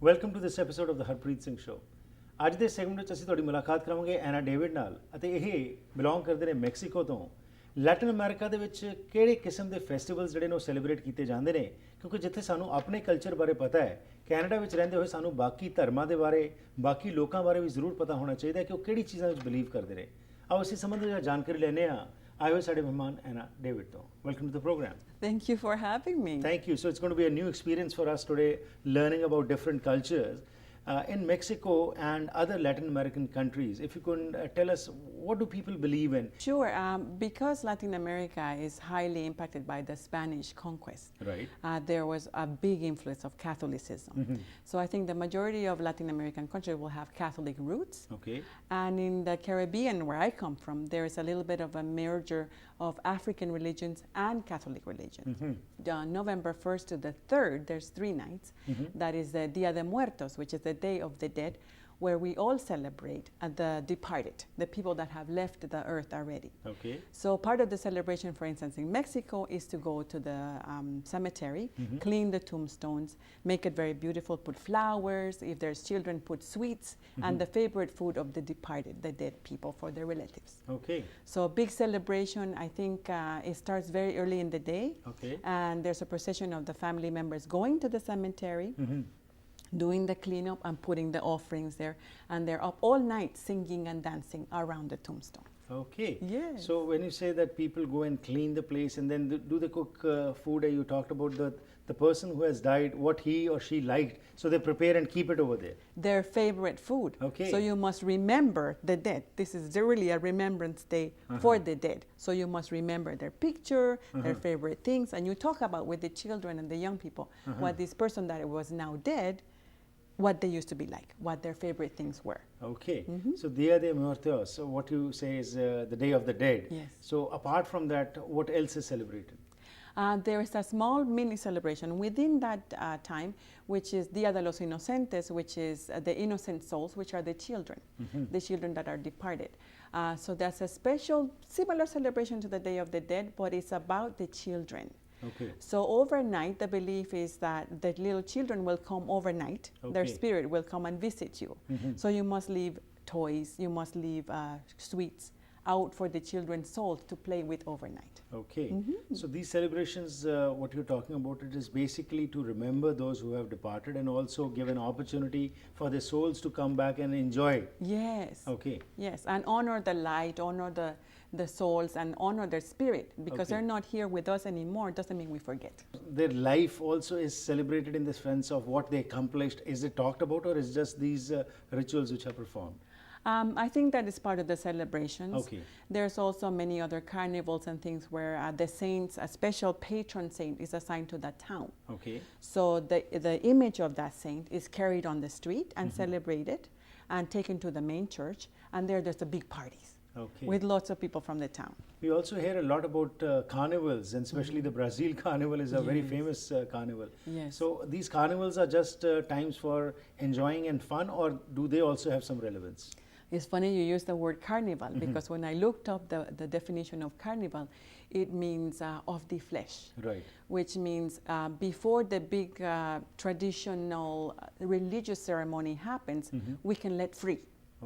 Welcome to this episode of the Harpreet Singh show. ਅੱਜ ਦੇ segment ਵਿੱਚ ਅਸੀਂ ਤੁਹਾਡੀ ਮੁਲਾਕਾਤ ਕਰਾਂਗੇ ਐਨਾ ਡੇਵਿਡ ਨਾਲ, ਅਤੇ ਇਹ ਬਿਲੋਂਗ ਕਰਦੇ ਨੇ ਮੈਕਸੀਕੋ ਤੋਂ। ਲੈਟਿਨ ਅਮਰੀਕਾ ਦੇ ਵਿੱਚ ਕਿਹੜੇ ਕਿਸਮ ਦੇ ਫੈਸਟੀਵਲਸ ਜਿਹੜੇ ਨੇ ਉਹ ਸੈਲੀਬ੍ਰੇਟ ਕੀਤੇ ਜਾਂਦੇ ਨੇ, ਕਿਉਂਕਿ ਜਿੱਥੇ ਸਾਨੂੰ ਆਪਣੇ ਕਲਚਰ ਬਾਰੇ ਪਤਾ ਹੈ, ਕੈਨੇਡਾ ਵਿੱਚ ਰਹਿੰਦੇ ਹੋਏ ਸਾਨੂੰ ਬਾਕੀ ਧਰਮਾਂ ਦੇ ਬਾਰੇ, ਬਾਕੀ ਲੋਕਾਂ ਬਾਰੇ ਵੀ ਜ਼ਰੂਰ ਪਤਾ ਹੋਣਾ ਚਾਹੀਦਾ ਕਿ ਉਹ ਕਿਹੜੀ ਚੀਜ਼ਾਂ ਵਿੱਚ ਬਿਲੀਵ ਕਰਦੇ ਨੇ। ਆਓ ਅਸੀਂ ਸੰਬੰਧੀ ਜਾਣਕਾਰੀ ਲੈਂਦੇ ਹਾਂ। ਆਏ ਹੋਏ ਸਾਡੇ ਮਹਿਮਾਨ ਐਨਾ ਡੇਵਿਡ ਤੋਂ। Welcome to the program. Thank you for having me. Thank you. So it's going to be a new experience for us today, learning about different cultures in Mexico and other Latin American countries. If you can tell us, what do people believe in? Sure. Because Latin America is highly impacted by the Spanish conquest, Right. There was a big influence of Catholicism. So I think the majority of Latin American countries will have Catholic roots. Okay. And in the Caribbean, where I come from, there is a little bit of a merger of African religions and Catholic religions. November 1st to the 3rd, there's 3 nights. That is the Dia de Muertos, which is the Day of the Dead, where we all celebrate the departed, the people that have left the earth already. Okay. So part of the celebration, for instance, in Mexico is to go to the cemetery, clean the tombstones, make it very beautiful, put flowers, if there's children, put sweets, and the favorite food of the departed, the dead people, for their relatives. Okay. So big celebration. I think it starts very early in the day. Okay. And there's a procession of the family members going to the cemetery, doing the cleanup and putting the offerings there. And they're up all night singing and dancing around the tombstone. Okay. Yes. So when you say that people go and clean the place and then do they cook food? You talked about the person who has died, what he or she liked, so they prepare and keep it over there. Their favorite food. Okay. So you must remember the dead. This is really a remembrance day for the dead. So you must remember their picture, their favorite things, and you talk about with the children and the young people what this person that was now dead, what they used to be like, what their favorite things were. Okay. So Dia de Muertos, so what you say is the Day of the Dead. Yes. So apart from that, what else is celebrated? There is a small mini celebration within that time, which is Dia de los Inocentes, which is the innocent souls, which are the children, the children that are departed. So that's a special, similar celebration to the Day of the Dead, but it's about the children. Okay. So overnight, the belief is that the little children will come overnight. Their Okay. spirit will come and visit you. So you must leave toys, you must leave sweets out for the children's souls to play with overnight. Okay. So these celebrations, what you're talking about, it is basically to remember those who have departed and also give an opportunity for their souls to come back and enjoy. Yes. Okay. Yes, and honor the light, honor the souls, and honor their spirit, because Okay. they're not here with us anymore. Doesn't mean we forget. Their life also is celebrated in the sense of what they accomplished. Is it talked about, or is just these rituals which are performed? I think that is part of the celebrations. Okay. There's also many other carnivals and things where the saints, a special patron saint is assigned to that town. Okay. So the image of that saint is carried on the street and celebrated and taken to the main church, and there's the big parties. Okay. With lots of people from the town. We also hear a lot about carnivals, and especially the Brazil carnival is a very famous carnival. Yes. So these carnivals are just times for enjoying and fun, or do they also have some relevance? It's funny you use the word carnival, because when I looked up the definition of carnival, it means of the flesh. Right. Which means before the big traditional religious ceremony happens, we can let free.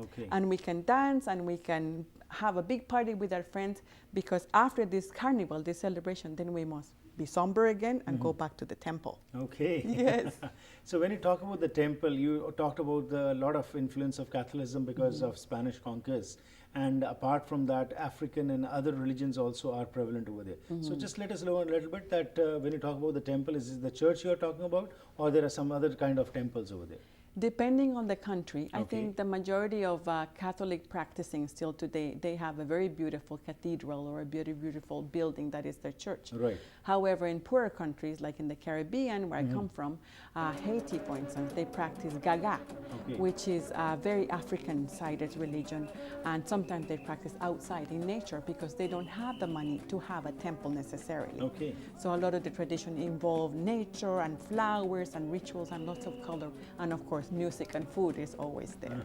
Okay. And we can dance and we can have a big party with our friends, because after this carnival, this celebration, then we must be somber again and go back to the temple. Okay. Yes. So when you talk about the temple, you talked about the lot of influence of Catholicism because of Spanish conquest. And apart from that, African and other religions also are prevalent over there. So just let us know a little bit that when you talk about the temple, is it the church you are talking about, or there are some other kind of temples over there? Depending on the country, I Okay. think the majority of Catholic practicing still today, they have a very beautiful cathedral or a beautiful building that is their church. Right. However, in poorer countries, like in the Caribbean, where I come from, Haiti, for instance, they practice Gaga, Okay. which is a very African-sided religion, and sometimes they practice outside in nature because they don't have the money to have a temple necessarily. Okay. So a lot of the tradition involve nature and flowers and rituals and lots of color, and of course music and food is always there.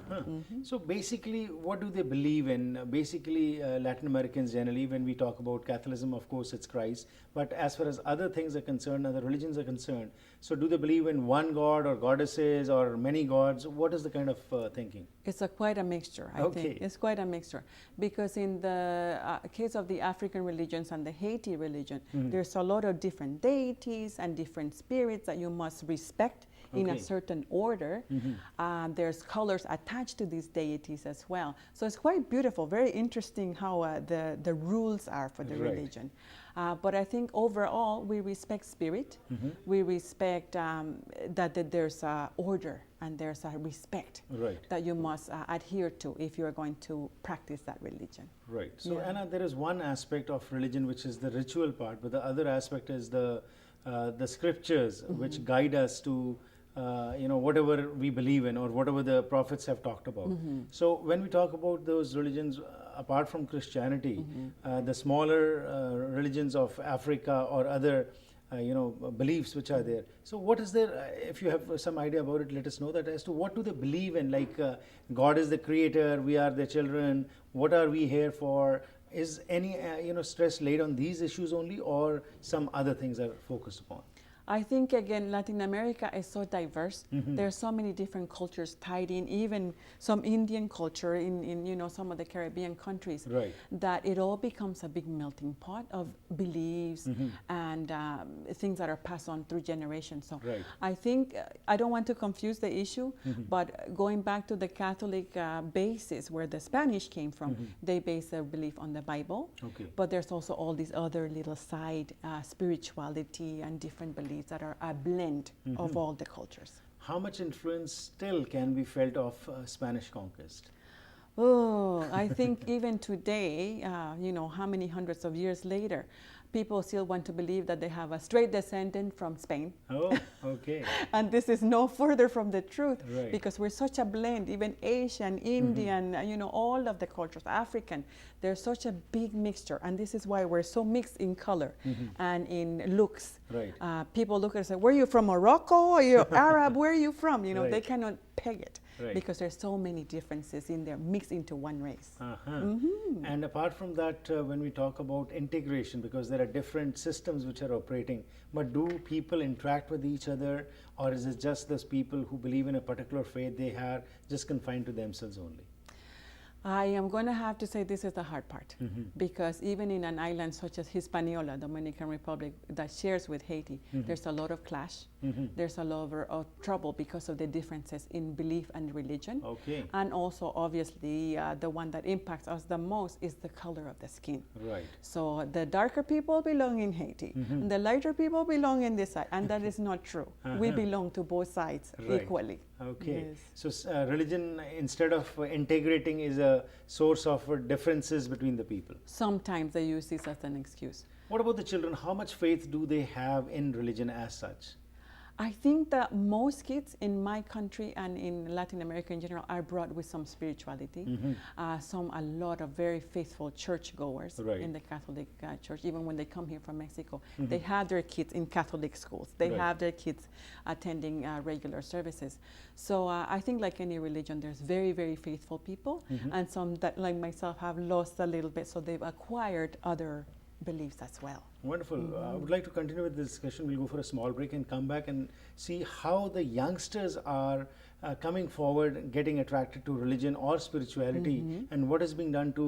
So basically, what do they believe in? Basically, Latin Americans generally, when we talk about Catholicism, of course, it's Christ. But as far as other things are concerned, other religions are concerned, so do they believe in one god or goddesses or many gods? What is the kind of thinking? It's quite a mixture, I Okay. think. It's quite a mixture. Because in the case of the African religions and the Haiti religion, there's a lot of different deities and different spirits that you must respect in a Okay. certain order. There's colors attached to these deities as well. So it's quite beautiful, very interesting how the rules are for the Right. religion. But I think overall we respect spirit. We respect that there's order and there's a respect Right. that you must adhere to if you're going to practice that religion. Right. So, Yeah. Anna, there is one aspect of religion which is the ritual part, but the other aspect is the scriptures which guide us to whatever we believe in or whatever the prophets have talked about. So when we talk about those religions apart from Christianity, the smaller religions of Africa or other beliefs which are there. So what is there, if you have some idea about it, let us know that as to what do they believe in, like God is the creator, we are the children, what are we here for? Is any stress laid on these issues only, or some other things are focused upon? I think, again, Latin America is so diverse. There are so many different cultures tied in, even some Indian culture in some of the Caribbean countries, Right. that it all becomes a big melting pot of beliefs and things that are passed on through generations. So Right. I think, I don't want to confuse the issue, but going back to the Catholic basis where the Spanish came from, they base their belief on the Bible. Okay. But there's also all these other little side spirituality and different beliefs that are a blend of all the cultures. How much influence still can be felt of Spanish conquest? Oh, I think even today, how many hundreds of years later, people still want to believe that they have a straight descendant from Spain. Oh, okay. And this is no further from the truth, Right. because we're such a blend, even Asian, Indian, all of the cultures, African. There's such a big mixture, and this is why we're so mixed in color and in looks. Right. People look at us and say, where are you from, Morocco? Are you Arab? Where are you from? They Right. cannot peg it Right. because there's so many differences in there mixed into one race. And apart from that, when we talk about integration, because there are different systems which are operating, but do people interact with each other, or is it just those people who believe in a particular faith, they are just confined to themselves only? I am going to have to say this is the hard part, because even in an island such as Hispaniola, Dominican Republic, that shares with Haiti, there's a lot of clash. There's a lot of trouble because of the differences in belief and religion. Okay. And also, obviously, the one that impacts us the most is the color of the skin. Right. So the darker people belong in Haiti, and the lighter people belong in this side, and that is not true. We belong to both sides Right. equally. Okay. Yes. So religion, instead of integrating, is a source of differences between the people. Sometimes they use this as an excuse. What about the children? How much faith do they have in religion as such? I think that most kids in my country and in Latin America in general are brought with some spirituality. A lot of very faithful churchgoers Right. in the Catholic Church. Even when they come here from Mexico, they have their kids in Catholic schools. They Right. have their kids attending regular services. So I think, like any religion, there's very, very faithful people, and some that, like myself, have lost a little bit, so they've acquired other beliefs as well. Wonderful. I would like to continue with this discussion. We'll go for a small break and come back and see how the youngsters are coming forward, getting attracted to religion or spirituality, and what is being done to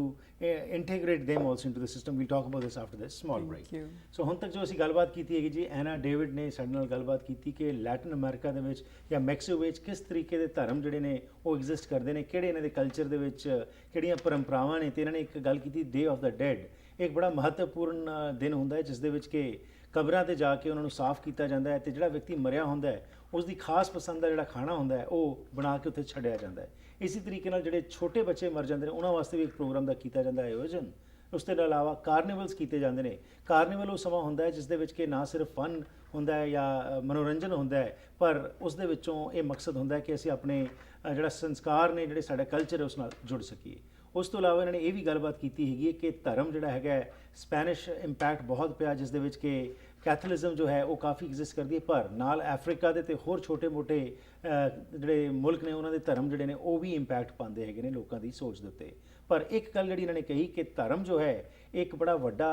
integrate them also into the system. We'll talk about this after this small break. Thank you. ਸੋ ਹੁਣ ਤੱਕ ਜੋ ਅਸੀਂ ਗੱਲਬਾਤ ਕੀਤੀ ਹੈਗੀ ਜੀ, ਐਨਾ David ਨੇ ਸਾਡੇ ਨਾਲ ਗੱਲਬਾਤ ਕੀਤੀ ਕਿ ਲੈਟਿਨ ਅਮਰੀਕਾ ਦੇ ਵਿੱਚ ਜਾਂ ਮੈਕਸੀਕੋ ਵਿੱਚ ਕਿਸ ਤਰੀਕੇ ਦੇ ਧਰਮ ਜਿਹੜੇ ਨੇ ਉਹ ਐਗਜ਼ਿਸਟ ਕਰਦੇ ਨੇ, ਕਿਹੜੇ ਇਹਨਾਂ ਦੇ ਕਲਚਰ ਦੇ ਵਿੱਚ ਕਿਹੜੀਆਂ ਪਰੰਪਰਾਵਾਂ ਨੇ, ਤੇ ਇਹਨਾਂ ਨੇ ਇੱਕ ਗੱਲ ਕੀਤੀ ਡੇ ਆਫ ਦਾ ਡੈਡ, ਇੱਕ ਬੜਾ ਮਹੱਤਵਪੂਰਨ ਦਿਨ ਹੁੰਦਾ ਹੈ ਜਿਸ ਦੇ ਵਿੱਚ ਕਿ ਕਬਰਾਂ ਤੇ ਜਾ ਕੇ ਉਹਨਾਂ ਨੂੰ ਸਾਫ਼ ਕੀਤਾ ਜਾਂਦਾ ਹੈ ਤੇ ਜਿਹੜਾ ਵਿਅਕਤੀ ਮਰਿਆ ਹੁੰਦਾ ਹੈ ਉਸ ਦੀ ਖਾਸ ਪਸੰਦ ਦਾ ਜਿਹੜਾ ਖਾਣਾ ਹੁੰਦਾ ਹੈ ਉਹ ਬਣਾ ਕੇ ਉੱਥੇ ਛੱਡਿਆ ਜਾਂਦਾ ਹੈ। ਇਸੇ ਤਰੀਕੇ ਨਾਲ ਜਿਹੜੇ ਛੋਟੇ ਬੱਚੇ ਮਰ ਜਾਂਦੇ ਨੇ ਉਹਨਾਂ ਵਾਸਤੇ ਵੀ ਇੱਕ ਪ੍ਰੋਗਰਾਮ ਦਾ ਕੀਤਾ ਜਾਂਦਾ ਹੈ ਆਯੋਜਨ। ਉਸ ਤੋਂ ਇਲਾਵਾ ਕਾਰਨੀਵਲਸ ਕੀਤੇ ਜਾਂਦੇ ਨੇ। ਕਾਰਨੀਵਲ ਉਹ ਸਮਾਂ ਹੁੰਦਾ ਹੈ ਜਿਸ ਦੇ ਵਿੱਚ ਕਿ ਨਾ ਸਿਰਫ ਫਨ ਹੁੰਦਾ ਹੈ ਜਾਂ ਮਨੋਰੰਜਨ ਹੁੰਦਾ ਹੈ, ਪਰ ਉਸ ਦੇ ਵਿੱਚੋਂ ਇਹ ਮਕਸਦ ਹੁੰਦਾ ਹੈ ਕਿ ਅਸੀਂ ਆਪਣੇ ਜਿਹੜਾ ਸੰਸਕਾਰ ਨੇ, ਜਿਹੜੇ ਸਾਡਾ ਕਲਚਰ ਹੈ ਉਸ ਨਾਲ ਜੁੜ ਸਕੀਏ। ਉਸ ਤੋਂ ਇਲਾਵਾ ਇਹਨਾਂ ਨੇ ਇਹ ਵੀ ਗੱਲਬਾਤ ਕੀਤੀ ਹੈਗੀ ਹੈ ਕਿ ਧਰਮ ਜਿਹੜਾ ਹੈਗਾ ਸਪੈਨਿਸ਼ ਇੰਪੈਕਟ ਬਹੁਤ ਪਿਆ, ਜਿਸ ਦੇ ਵਿੱਚ ਕਿ ਕੈਥੋਲਿਜ਼ਮ ਜੋ ਹੈ ਉਹ ਕਾਫੀ ਐਗਜ਼ਿਸਟ ਕਰਦੀ ਹੈ, ਪਰ ਨਾਲ ਅਫਰੀਕਾ ਦੇ ਤੇ ਹੋਰ ਛੋਟੇ-ਮੋਟੇ ਜਿਹੜੇ ਮੁਲਕ ਨੇ ਉਹਨਾਂ ਦੇ ਧਰਮ ਜਿਹੜੇ ਨੇ ਉਹ ਵੀ ਇੰਪੈਕਟ ਪਾਉਂਦੇ ਹੈਗੇ ਨੇ ਲੋਕਾਂ ਦੀ ਸੋਚ ਦੇ ਉੱਤੇ। ਪਰ ਇੱਕ ਗੱਲ ਜਿਹੜੀ ਇਹਨਾਂ ਨੇ ਕਹੀ ਕਿ ਧਰਮ ਜੋ ਹੈ ਇੱਕ ਬੜਾ ਵੱਡਾ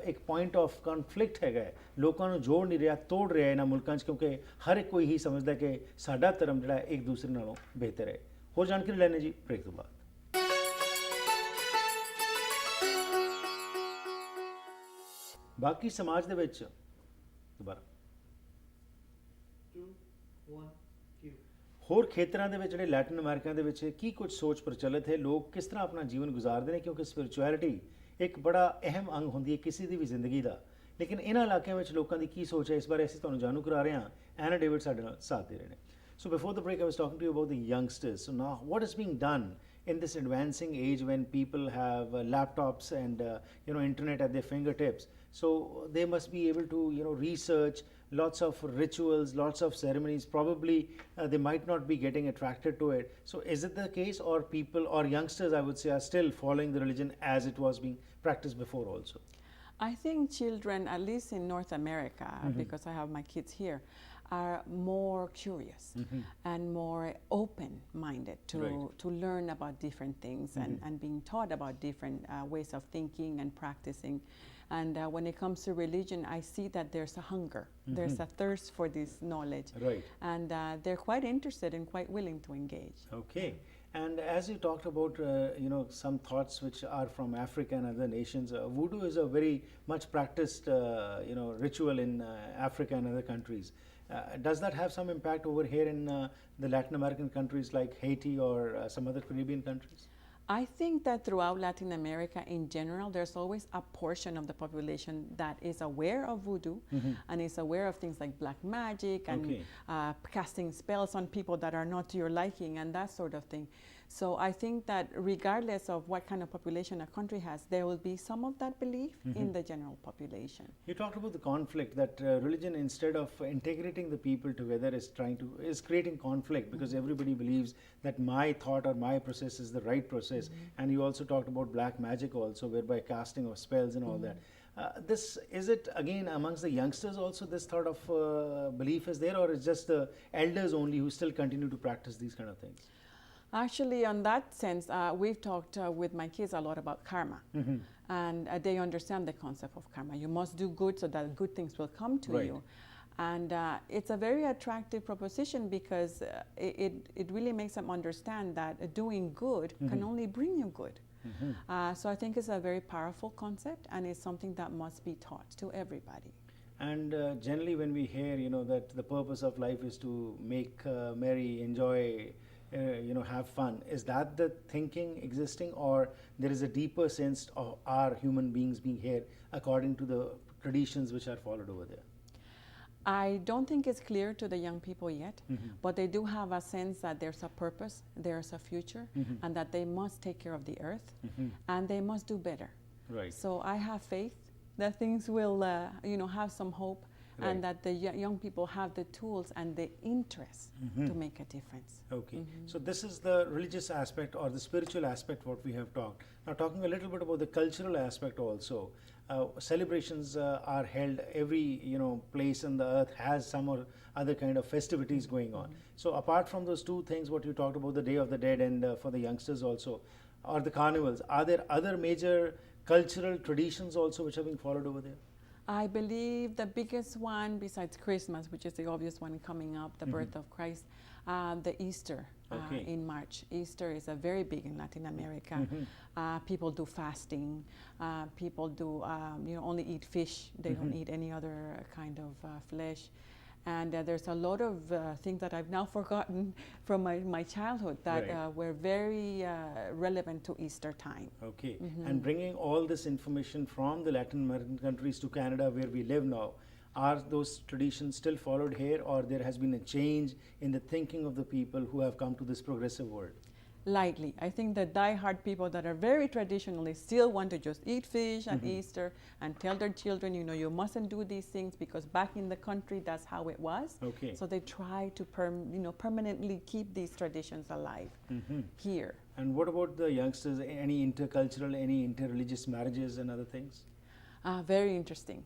ਇੱਕ ਪੁਆਇੰਟ ਆਫ ਕਨਫਲਿਕਟ ਹੈਗਾ, ਲੋਕਾਂ ਨੂੰ ਜੋੜ ਨਹੀਂ ਰਿਹਾ, ਤੋੜ ਰਿਹਾ ਇਹਨਾਂ ਮੁਲਕਾਂ 'ਚ, ਕਿਉਂਕਿ ਹਰ ਇੱਕ ਕੋਈ ਹੀ ਸਮਝਦਾ ਕਿ ਸਾਡਾ ਧਰਮ ਜਿਹੜਾ ਇੱਕ ਦੂਸਰੇ ਨਾਲੋਂ ਬਿਹਤਰ ਹੈ। ਹੋਰ ਜਾਣਕਾਰੀ ਲੈਣੇ ਜੀ ਬ੍ਰੇਕ ਤੋਂ ਬਾਅਦ। ਬਾਕੀ ਸਮਾਜ ਦੇ ਵਿੱਚ ਦੁਬਾਰਾ ਹੋਰ ਖੇਤਰਾਂ ਦੇ ਵਿੱਚ ਜਿਹੜੇ ਲੈਟਿਨ ਅਮਰੀਕਾ ਦੇ ਵਿੱਚ ਕੀ ਕੁਝ ਸੋਚ ਪ੍ਰਚਲਿਤ ਹੈ, ਲੋਕ ਕਿਸ ਤਰ੍ਹਾਂ ਆਪਣਾ ਜੀਵਨ ਗੁਜ਼ਾਰਦੇ ਨੇ, ਕਿਉਂਕਿ ਸਪਿਰਿਚੁਅਲਿਟੀ ਇੱਕ ਬੜਾ ਅਹਿਮ ਅੰਗ ਹੁੰਦੀ ਹੈ ਕਿਸੇ ਦੀ ਵੀ ਜ਼ਿੰਦਗੀ ਦਾ। ਲੇਕਿਨ ਇਹਨਾਂ ਇਲਾਕਿਆਂ ਵਿੱਚ ਲੋਕਾਂ ਦੀ ਕੀ ਸੋਚ ਹੈ, ਇਸ ਬਾਰੇ ਅਸੀਂ ਤੁਹਾਨੂੰ ਜਾਣੂ ਕਰਾ ਰਹੇ ਹਾਂ। ਐਨਾ ਡੇਵਿਡ ਸਾਡੇ ਨਾਲ ਸਾਥ ਦੇ ਰਹੇ ਨੇ। So before the break, I was talking to you about the youngsters. So now, what is being done in this advancing age when people have laptops and internet at their fingertips? So they must be able to research lots of rituals, lots of ceremonies. Probably they might not be getting attracted to it. So is it the case, or people or youngsters, I would say, are still following the religion as it was being practiced before also? I think children, at least in North America, because I have my kids here, are more curious and more open-minded to learn about different things and being taught about different ways of thinking and practicing. And when it comes to religion, I see that there's a hunger, there's a thirst for this knowledge. Right. And they're quite interested and quite willing to engage. Okay. And as you talked about, some thoughts which are from Africa and other nations, voodoo is a very much practiced, ritual in Africa and other countries. Does that have some impact over here in the Latin American countries like Haiti or some other Caribbean countries? I think that throughout Latin America in general, there's always a portion of the population that is aware of voodoo and is aware of things like black magic and casting spells on people that are not to your liking and that sort of thing. So I think that regardless of what kind of population a country has, there will be some of that belief in the general population. You talked about the conflict, that religion, instead of integrating the people together, is creating conflict because everybody believes that my thought or my process is the right process. And you also talked about black magic also, whereby casting of spells and all that. Is it again amongst the youngsters also this sort of belief is there, or is just the elders only who still continue to practice these kind of things? Actually, on that sense, we've talked with my kids a lot about karma. And they understand the concept of karma. You must do good so that good things will come to Right. you. And it's a very attractive proposition because it really makes them understand that doing good can only bring you good. So I think it's a very powerful concept, and it's something that must be taught to everybody. And generally when we hear, that the purpose of life is to make merry, enjoy, have fun, is that the thinking existing, or there is a deeper sense of our human beings being here according to the traditions which are followed over there? I don't think it's clear to the young people yet, but they do have a sense that there's a purpose, there's a future, and that they must take care of the earth, and they must do better. Right. So I have faith that things will, have some hope, Right. and that the young people have the tools and the interest to make a difference. Okay, so this is the religious aspect or the spiritual aspect what we have talked. Now talking a little bit about the cultural aspect also. Celebrations are held, every place on the earth has some or other kind of festivities going on. So apart from those two things what you talked about, the Day of the Dead and for the youngsters also, or the carnivals, are there other major cultural traditions also which are being followed over there? I believe the biggest one besides Christmas, which is the obvious one coming up, the birth of Christ, the Easter Okay. in March. Easter is a very big in Latin America. People do fasting. People do only eat fish. They don't eat any other kind of flesh. And there's a lot of things that I've now forgotten from my childhood that Right. were very relevant to Easter time. Okay. And bringing all this information from the Latin American countries to Canada, where we live now, are those traditions still followed here, or there has been a change in the thinking of the people who have come to this progressive world? Lightly. I think the die-hard people that are very traditionalist still want to just eat fish at Easter and tell their children, you know, you mustn't do these things because back in the country that's how it was. Okay. So they try to permanently keep these traditions alive here. And what about the youngsters? Any intercultural, any interreligious marriages and other things? Very interesting.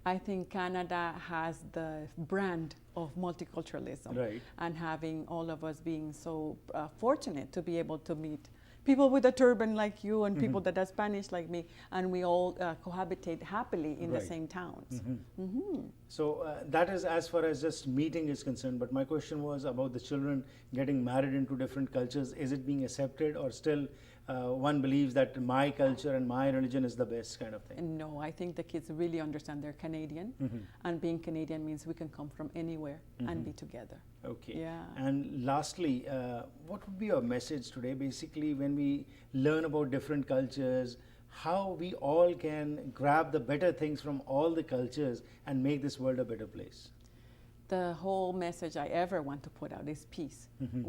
I think Canada has the brand of multiculturalism, Right. and having all of us being so fortunate to be able to meet people with a turban like you and people that are Spanish like me, and we all cohabitate happily in the Right. same towns. So that is as far as just meeting is concerned. But my question was about the children getting married into different cultures. Is it being accepted, or still one believes that my culture and my religion is the best kind of thing? And no, I think the kids really understand they're Canadian, and being Canadian means we can come from anywhere and be together. Okay. Yeah. And lastly, what would be your message today? Basically, when we learn about different cultures, how we all can grab the better things from all the cultures and make this world a better place? The whole message I ever want to put out is peace.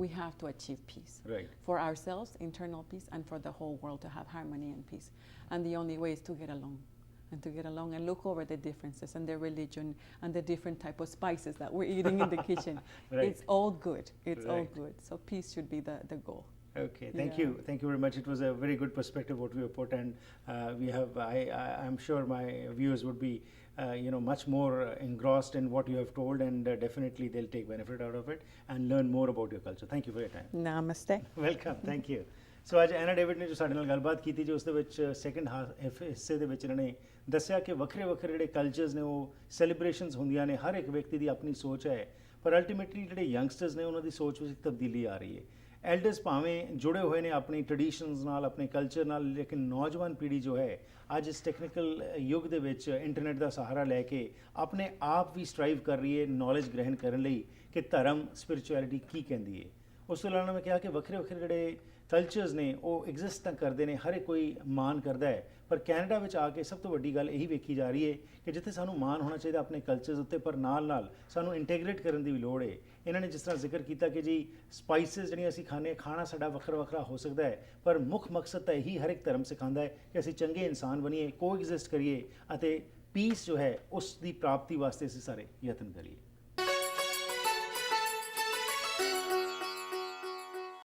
We have to achieve peace. Right. For ourselves, internal peace, and for the whole world to have harmony and peace. And the only way is to get along. And to get along and look over the differences and the religion and the different type of spices that we're eating in the kitchen. Right. It's all good. It's all Right. good. So peace should be the goal. Okay, thank Yeah. you. Thank you very much. It was a very good perspective what we have put, and I'm sure my viewers would be, much more engrossed in what you have told, and definitely they'll take benefit out of it and learn more about your culture. Thank you for your time. Namaste. Welcome thank you so ਅੱਜ ਐਨਾ David ਨੇ ਜੋ ਸਾਡੇ ਨਾਲ ਗੱਲਬਾਤ ਕੀਤੀ ਜੋ ਉਸ ਦੇ ਵਿੱਚ ਸੈਕੰਡ ਹਿੱਸੇ ਦੇ ਵਿੱਚ ਇਹਨਾਂ ਨੇ ਦੱਸਿਆ ਕਿ ਵੱਖਰੇ ਵੱਖਰੇ ਜਿਹੜੇ ਕਲਚਰਸ ਨੇ ਉਹ ਸੈਲੀਬ੍ਰੇਸ਼ਨਸ ਹੁੰਦੀਆਂ ਨੇ, ਹਰ ਇੱਕ ਵਿਅਕਤੀ ਦੀ ਆਪਣੀ ਸੋਚ ਹੈ, ਪਰ ਅਲਟੀਮੇਟਲੀ ਜਿਹੜੇ ਯੰਗਸਟਰਸ ਨੇ ਉਹਨਾਂ ਦੀ ਸੋਚ ਵਿੱਚ ਤਬਦੀਲੀ ਆ ਰਹੀ ਹੈ। ਐਲਡਰਸ ਭਾਵੇਂ ਜੁੜੇ ਹੋਏ ਨੇ ਆਪਣੀ ਟ੍ਰੈਡੀਸ਼ਨਸ ਨਾਲ, ਆਪਣੇ ਕਲਚਰ ਨਾਲ, ਲੇਕਿਨ ਨੌਜਵਾਨ ਪੀੜ੍ਹੀ ਜੋ ਹੈ ਅੱਜ ਇਸ ਟੈਕਨੀਕਲ ਯੁੱਗ ਦੇ ਵਿੱਚ ਇੰਟਰਨੈਟ ਦਾ ਸਹਾਰਾ ਲੈ ਕੇ ਆਪਣੇ ਆਪ ਵੀ ਸਟਰਾਈਵ ਕਰ ਰਹੀ ਹੈ ਨੌਲੇਜ ਗ੍ਰਹਿਣ ਕਰਨ ਲਈ ਕਿ ਧਰਮ ਸਪਿਰਿਚੁਅਲਿਟੀ ਕੀ ਕਹਿੰਦੀ ਹੈ। ਉਸ ਤੋਂ ਇਲਾਵਾ ਮੈਂ ਕਿਹਾ ਕਿ ਵੱਖਰੇ ਵੱਖਰੇ ਜਿਹੜੇ ਕਲਚਰਸ ਨੇ ਉਹ ਐਗਜ਼ਿਸਟ ਤਾਂ ਕਰਦੇ ਨੇ, ਹਰ ਇੱਕ ਕੋਈ ਮਾਣ ਕਰਦਾ ਹੈ, ਪਰ ਕੈਨੇਡਾ ਵਿੱਚ ਆ ਕੇ ਸਭ ਤੋਂ ਵੱਡੀ ਗੱਲ ਇਹੀ ਵੇਖੀ ਜਾ ਰਹੀ ਹੈ ਕਿ ਜਿੱਥੇ ਸਾਨੂੰ ਮਾਣ ਹੋਣਾ ਚਾਹੀਦਾ ਆਪਣੇ ਕਲਚਰਸ ਉੱਤੇ, ਪਰ ਨਾਲ ਨਾਲ ਸਾਨੂੰ ਇੰਟੈਗਰੇਟ ਕਰਨ ਦੀ ਵੀ ਲੋੜ ਹੈ। ਇਹਨਾਂ ਨੇ ਜਿਸ ਤਰ੍ਹਾਂ ਜ਼ਿਕਰ ਕੀਤਾ ਕਿ ਜੀ ਸਪਾਈਸਿਸ ਜਿਹੜੀਆਂ ਅਸੀਂ ਖਾਂਦੇ, ਖਾਣਾ ਸਾਡਾ ਵੱਖਰਾ ਵੱਖਰਾ ਹੋ ਸਕਦਾ ਹੈ, ਪਰ ਮੁੱਖ ਮਕਸਦ ਤਾਂ ਇਹੀ ਹਰ ਇੱਕ ਧਰਮ ਸਿਖਾਉਂਦਾ ਹੈ ਕਿ ਅਸੀਂ ਚੰਗੇ ਇਨਸਾਨ ਬਣੀਏ, ਕੋਐਗਜ਼ਿਸਟ ਕਰੀਏ ਅਤੇ ਪੀਸ ਜੋ ਹੈ ਉਸ ਦੀ ਪ੍ਰਾਪਤੀ ਵਾਸਤੇ ਅਸੀਂ ਸਾਰੇ ਯਤਨ ਕਰੀਏ।